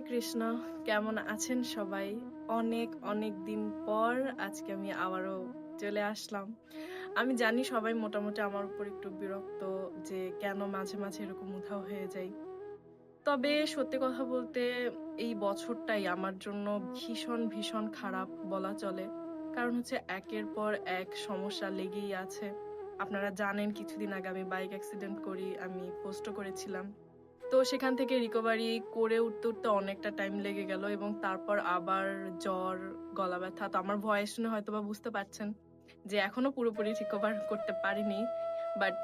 কৃষ্ণ। কেমন আছেন সবাই? অনেক অনেক দিন পর আজকে আমি আবারও চলে আসলাম। আমি জানি সবাই মোটামুটি আমার উপর একটু বিরক্ত যে কেন মাঝে মাঝে এরকম উধাও হয়ে যাই। তবে সত্যি কথা বলতে এই বছরটাই আমার জন্য ভীষণ ভীষণ খারাপ বলা চলে। কারণ হচ্ছে একের পর এক সমস্যা লেগেই আছে। আপনারা জানেন কিছুদিন আগে আমি বাইক অ্যাক্সিডেন্ট করি, আমি পোস্টও করেছিলাম। তো সেখান থেকে রিকভারি করে উঠতে অনেকটা টাইম লেগে গেল এবং তারপর আবার জ্বর, গলা ব্যথা। তো আমার ভয়েস শুনে হয়তোবা বুঝতে পারছেন যে এখনো পুরোপুরি রিকভার করতে পারিনি। বাট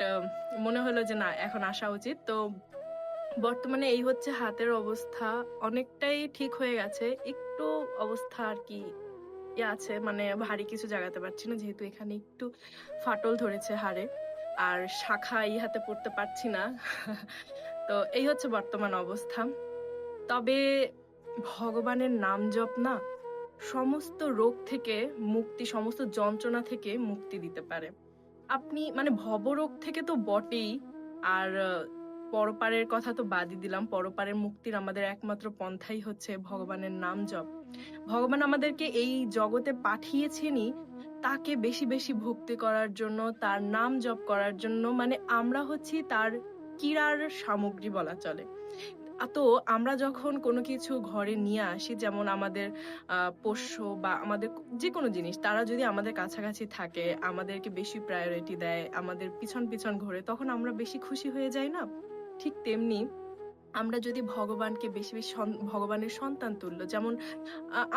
মনে হলো যে না, এখন আসা উচিত। তো বর্তমানে এই হচ্ছে হাতের অবস্থা। অনেকটাই ঠিক হয়ে গেছে। একটু অবস্থা আরকি আছে, মানে ভারী কিছু জাগাতে পারছি না যেহেতু এখানে একটু ফাটল ধরেছে হাড়ে। আর শাখা এই হাতে পড়তে পারছি না। তো এই হচ্ছে বর্তমান অবস্থা। তবে ভগবানের নাম জপ না সমস্ত রোগ থেকে মুক্তি, সমস্ত যন্ত্রণা থেকে মুক্তি দিতে পারে। আপনি মানে ভবরোগ থেকে তো বটেই। আর পরপারের কথা তো বাদই দিলাম। পরপারের মুক্তির আমাদের একমাত্র পন্থাই হচ্ছে ভগবানের নাম জপ। ভগবান আমাদেরকে এই জগতে পাঠিয়েছেনই তাকে বেশি বেশি ভক্তি করার জন্য, তার নাম জপ করার জন্য। মানে আমরা হচ্ছি তার ক্রীড়ার সামগ্রী বলা চলে। তো আমরা যখন কোনো কিছু ঘরে নিয়ে আসি, যেমন আমাদের পোষ্য বা আমাদের যেকোনো জিনিস, তারা যদি আমাদের কাছাকাছি থাকে, আমাদেরকে বেশি প্রায়োরিটি দেয়, আমাদের পিছন পিছন ঘোরে, তখন আমরা বেশি খুশি হয়ে যাই না? ঠিক তেমনি আমরা যদি ভগবানকে বেশি বেশি ভগবানের সন্তান তুল্য, যেমন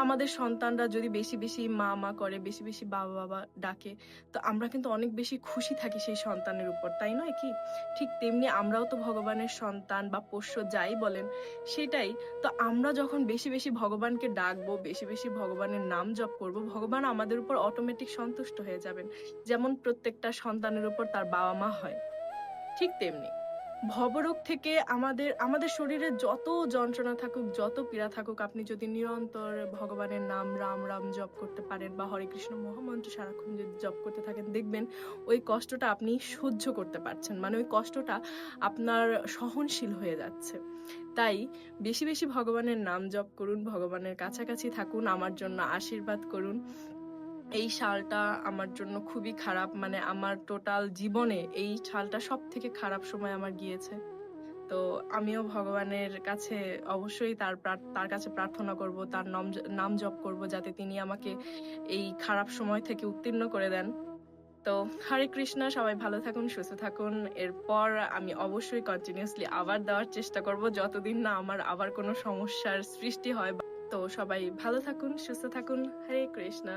আমাদের সন্তানরা যদি বেশি বেশি মা মা করে, বেশি বেশি বাবা বাবা ডাকে, তো আমরা কিন্তু অনেক বেশি খুশি থাকি সেই সন্তানের উপর, তাই নয় কি? ঠিক তেমনি আমরাও তো ভগবানের সন্তান বা পোষ্য যাই বলেন, সেটাই। তো আমরা যখন বেশি বেশি ভগবানকে ডাকবো, বেশি বেশি ভগবানের নাম জপ করব, ভগবান আমাদের উপর অটোমেটিক সন্তুষ্ট হয়ে যাবেন। যেমন প্রত্যেকটা সন্তানের উপর তার বাবা মা হয়, ঠিক তেমনি ভবরোগ থেকে আমাদের আমাদের শরীরে যত যন্ত্রণা থাকুক, যত পীড়া থাকুক, আপনি যদি নিরন্তর ভগবানের নাম রাম রাম জপ করতে পারেন বা হরে কৃষ্ণ মহামন্ত্র সারাক্ষণ যদি জপ করতে থাকেন, দেখবেন ওই কষ্টটা আপনি সহ্য করতে পারছেন। মানে ওই কষ্টটা আপনার সহনশীল হয়ে যাচ্ছে। তাই বেশি বেশি ভগবানের নাম জপ করুন, ভগবানের কাছাকাছি থাকুন, আমার জন্য আশীর্বাদ করুন। এই সালটা আমার জন্য খুবই খারাপ, মানে আমার টোটাল জীবনে এই সালটা সব থেকে খারাপ সময় আমার গিয়েছে। তো আমিও ভগবানের কাছে অবশ্যই তার কাছে প্রার্থনা করব, তার নাম জপ করব, যাতে তিনি আমাকে এই খারাপ সময় থেকে উত্তীর্ণ করে দেন। তো হরে কৃষ্ণ, সবাই ভালো থাকুন, সুস্থ থাকুন। এরপর আমি অবশ্যই কন্টিনিউয়াসলি আবার দেওয়ার চেষ্টা করব, যতদিন না আমার আবার কোনো সমস্যার সৃষ্টি হয়। তো সবাই ভালো থাকুন, সুস্থ থাকুন। হরে কৃষ্ণ।